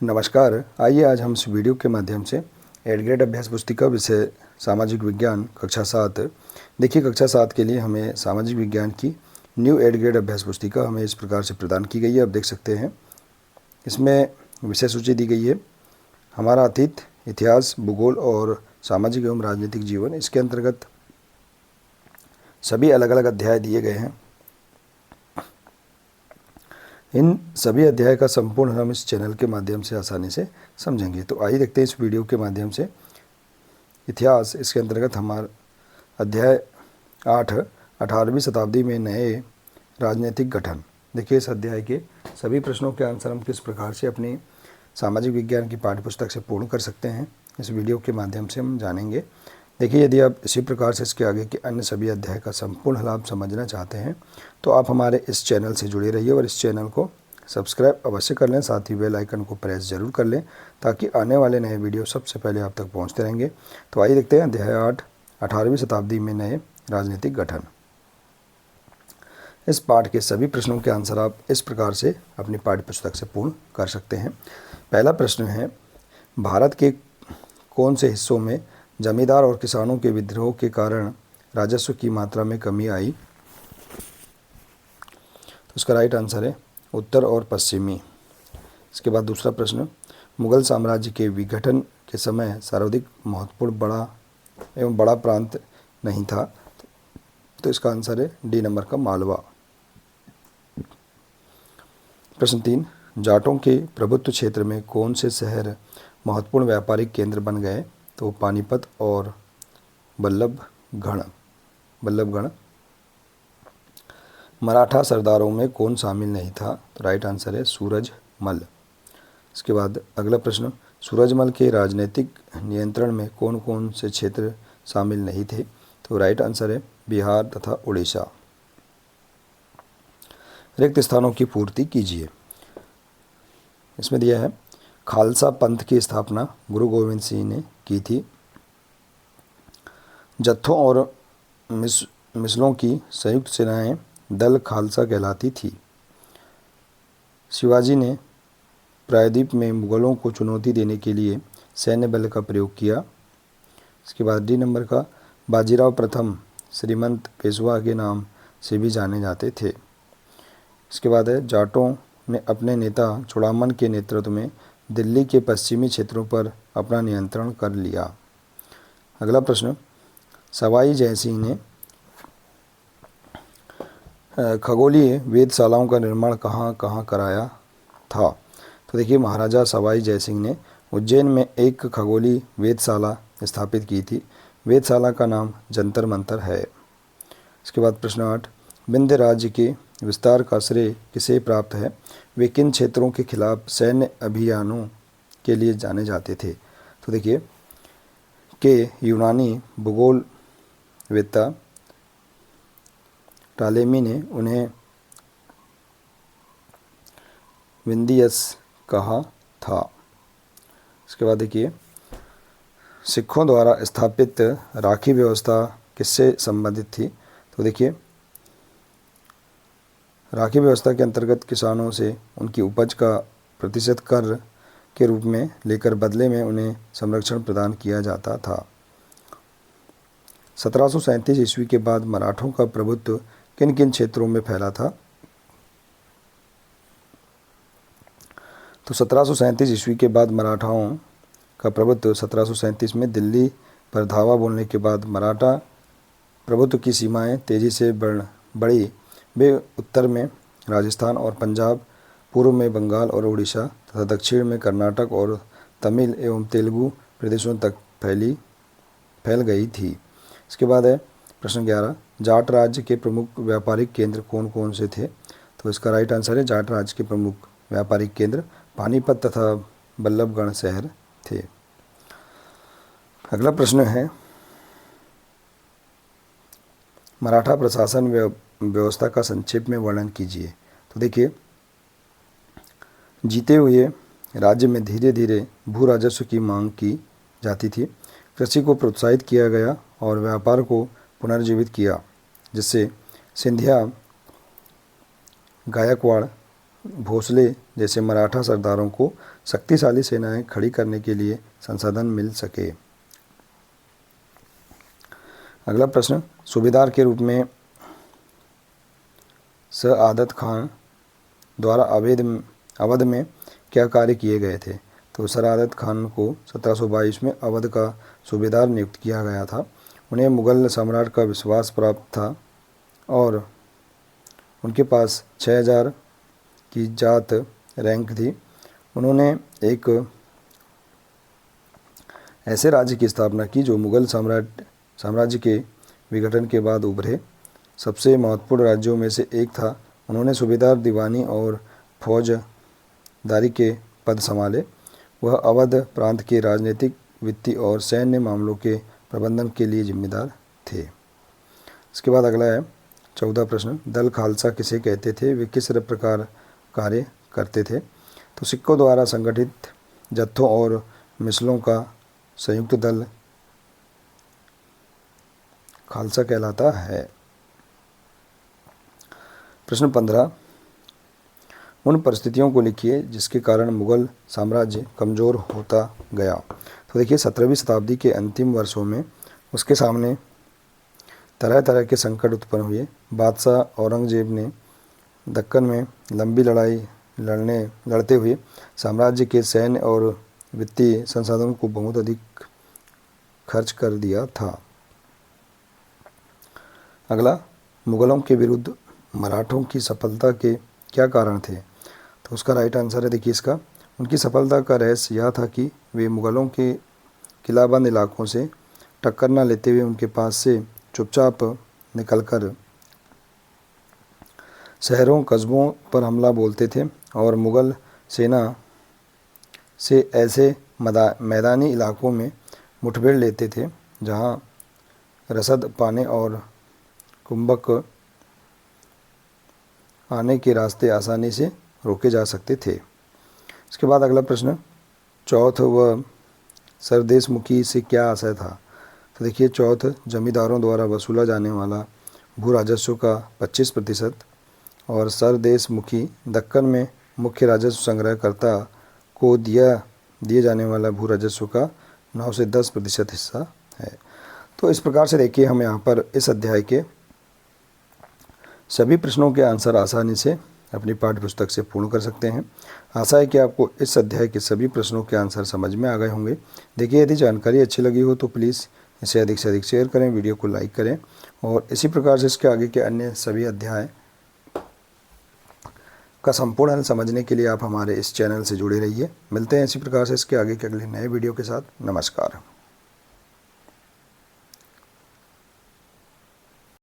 नमस्कार। आइए आज हम इस वीडियो के माध्यम से 8th ग्रेड अभ्यास पुस्तिका विषय सामाजिक विज्ञान कक्षा 7। देखिए, कक्षा 7 के लिए हमें सामाजिक विज्ञान की न्यू 8th ग्रेड अभ्यास पुस्तिका हमें इस प्रकार से प्रदान की गई है। आप देख सकते हैं, इसमें विषय सूची दी गई है, हमारा अतीत, इतिहास, भूगोल और सामाजिक एवं राजनीतिक जीवन। इसके अंतर्गत सभी अलग अलग अध्याय दिए गए हैं। इन सभी अध्याय का संपूर्ण हम इस चैनल के माध्यम से आसानी से समझेंगे। तो आइए देखते हैं इस वीडियो के माध्यम से इतिहास। इसके अंतर्गत हमारा अध्याय 8, 18वीं शताब्दी में नए राजनीतिक गठन। देखिए, इस अध्याय के सभी प्रश्नों के आंसर हम किस प्रकार से अपनी सामाजिक विज्ञान की पाठ्यपुस्तक से पूर्ण कर सकते हैं, इस वीडियो के माध्यम से हम जानेंगे। देखिए, यदि आप इसी प्रकार से इसके आगे के अन्य सभी अध्याय का संपूर्ण लाभ समझना चाहते हैं तो आप हमारे इस चैनल से जुड़े रहिए और इस चैनल को सब्सक्राइब अवश्य कर लें। साथ ही बेल आइकन को प्रेस जरूर कर लें ताकि आने वाले नए वीडियो सबसे पहले आप तक पहुंचते रहेंगे। तो आइए देखते हैं अध्याय 8, 18वीं शताब्दी में नए राजनीतिक गठन। इस पाठ के सभी प्रश्नों के आंसर आप इस प्रकार से अपनी पाठ्यपुस्तक से पूर्ण कर सकते हैं। पहला प्रश्न है, भारत के कौन से हिस्सों में जमींदार और किसानों के विद्रोह के कारण राजस्व की मात्रा में कमी आई? तो इसका राइट आंसर है उत्तर और पश्चिमी। इसके बाद दूसरा प्रश्न, मुगल साम्राज्य के विघटन के समय सर्वाधिक महत्वपूर्ण बड़ा प्रांत नहीं था? तो इसका आंसर है डी नंबर का मालवा। प्रश्न 3, जाटों के प्रभुत्व क्षेत्र में कौन से शहर महत्वपूर्ण व्यापारिक केंद्र बन गए? तो पानीपत और बल्लभगढ़। मराठा सरदारों में कौन शामिल नहीं था? तो राइट आंसर है सूरजमल। इसके बाद अगला प्रश्न, सूरजमल के राजनीतिक नियंत्रण में कौन कौन से क्षेत्र शामिल नहीं थे? तो राइट आंसर है बिहार तथा उड़ीसा। रिक्त स्थानों की पूर्ति कीजिए। इसमें दिया है, खालसा पंथ की स्थापना गुरु गोविंद सिंह ने की थी। जत्थों और मिसलों की संयुक्त सेनाएं दल खालसा कहलाती थी। शिवाजी ने प्रायद्वीप में मुगलों को चुनौती देने के लिए सैन्य बल का प्रयोग किया। इसके बाद डी नंबर का, बाजीराव प्रथम श्रीमंत पेशवा के नाम से भी जाने जाते थे। इसके बाद है, जाटों ने अपने नेता चूड़ामन के नेतृत्व में दिल्ली के पश्चिमी क्षेत्रों पर अपना नियंत्रण कर लिया। अगला प्रश्न, सवाई जयसिंह ने खगोलीय वेधशालाओं का निर्माण कहाँ कहाँ कराया था? तो देखिए, महाराजा सवाई जयसिंह ने उज्जैन में एक खगोलीय वेधशाला स्थापित की थी। वेधशाला का नाम जंतर मंतर है। इसके बाद प्रश्न 8, विंध्य राज्य के विस्तार का श्रेय किसे प्राप्त है? वे किन क्षेत्रों के खिलाफ सैन्य अभियानों के लिए जाने जाते थे? तो देखिए, के यूनानी भूगोलवेत्ता टालेमी ने उन्हें विंध्यस कहा था। इसके बाद देखिए, सिखों द्वारा स्थापित राखी व्यवस्था किससे संबंधित थी? तो देखिए, राखी व्यवस्था के अंतर्गत किसानों से उनकी उपज का प्रतिशत कर के रूप में लेकर बदले में उन्हें संरक्षण प्रदान किया जाता था। 1737 ईस्वी के बाद मराठों का प्रभुत्व किन किन क्षेत्रों में फैला था? तो 1737 ईस्वी के बाद मराठाओं का प्रभुत्व 1737 में दिल्ली पर धावा बोलने के बाद मराठा प्रभुत्व की सीमाएं तेजी से बढ़ी। वे उत्तर में राजस्थान और पंजाब, पूर्व में बंगाल और उड़ीसा तथा दक्षिण में कर्नाटक और तमिल एवं तेलुगु प्रदेशों तक फैल गई थी। इसके बाद है प्रश्न 11, जाट राज्य के प्रमुख व्यापारिक केंद्र कौन कौन से थे? तो इसका राइट आंसर है, जाट राज्य के प्रमुख व्यापारिक केंद्र पानीपत तथा बल्लभगढ़ शहर थे। अगला प्रश्न है, मराठा प्रशासन व्यवस्था का संक्षेप में वर्णन कीजिए। तो देखिए, जीते हुए राज्य में धीरे धीरे भू राजस्व की मांग की जाती थी। कृषि को प्रोत्साहित किया गया और व्यापार को पुनर्जीवित किया, जिससे सिंधिया, गायकवाड़, भोसले जैसे मराठा सरदारों को शक्तिशाली सेनाएं खड़ी करने के लिए संसाधन मिल सके। अगला प्रश्न, सूबेदार के रूप में सआदत खान द्वारा अवध में क्या कार्य किए गए थे? तो सआदत खान को 1722 में अवध का सूबेदार नियुक्त किया गया था। उन्हें मुग़ल सम्राट का विश्वास प्राप्त था और उनके पास 6000 की जात रैंक थी। उन्होंने एक ऐसे राज्य की स्थापना की जो मुग़ल साम्राज्य के विघटन के बाद उभरे सबसे महत्वपूर्ण राज्यों में से एक था। उन्होंने सूबेदार, दीवानी और फौजदारी के पद संभाले। वह अवध प्रांत के राजनीतिक, वित्तीय और सैन्य मामलों के प्रबंधन के लिए जिम्मेदार थे। इसके बाद अगला है 14 प्रश्न, दल खालसा किसे कहते थे? वे किस प्रकार कार्य करते थे? तो सिखों द्वारा संगठित जत्थों और मिसलों का संयुक्त दल खालसा कहलाता है। प्रश्न 15, उन परिस्थितियों को लिखिए जिसके कारण मुग़ल साम्राज्य कमज़ोर होता गया। तो देखिए 17वीं शताब्दी के अंतिम वर्षों में उसके सामने तरह तरह के संकट उत्पन्न हुए। बादशाह औरंगजेब ने दक्कन में लंबी लड़ाई लड़ते हुए साम्राज्य के सैन्य और वित्तीय संसाधनों को बहुत अधिक खर्च कर दिया था। अगला, मुग़लों के विरुद्ध मराठों की सफलता के क्या कारण थे? तो उसका राइट आंसर है, देखिए इसका, उनकी सफलता का रहस्य यह था कि वे मुग़लों के किलाबंद इलाकों से टक्कर न लेते हुए उनके पास से चुपचाप निकलकर शहरों कस्बों पर हमला बोलते थे और मुग़ल सेना से ऐसे मैदानी इलाकों में मुठभेड़ लेते थे जहां रसद पाने और कुंभक आने के रास्ते आसानी से रोके जा सकते थे। इसके बाद अगला प्रश्न, चौथ व सरदेशमुखी से क्या आशय था? तो देखिए चौथ जमींदारों द्वारा वसूला जाने वाला भू राजस्व का 25% और सरदेशमुखी दक्कन में मुख्य राजस्व संग्रहकर्ता को दिए जाने वाला भू राजस्व का 9 से 10% हिस्सा है। तो इस प्रकार से देखिए हम यहाँ पर इस अध्याय के सभी प्रश्नों के आंसर आसानी से अपनी पाठ्य पुस्तक से पूर्ण कर सकते हैं। आशा है कि आपको इस अध्याय के सभी प्रश्नों के आंसर समझ में आ गए होंगे। देखिए यदि जानकारी अच्छी लगी हो तो प्लीज़ इसे अधिक से अधिक शेयर करें, वीडियो को लाइक करें और इसी प्रकार से इसके आगे के अन्य सभी अध्याय का संपूर्ण हल समझने के लिए आप हमारे इस चैनल से जुड़े रहिए। मिलते हैं इसी प्रकार से इसके आगे के अगले नए वीडियो के साथ। नमस्कार।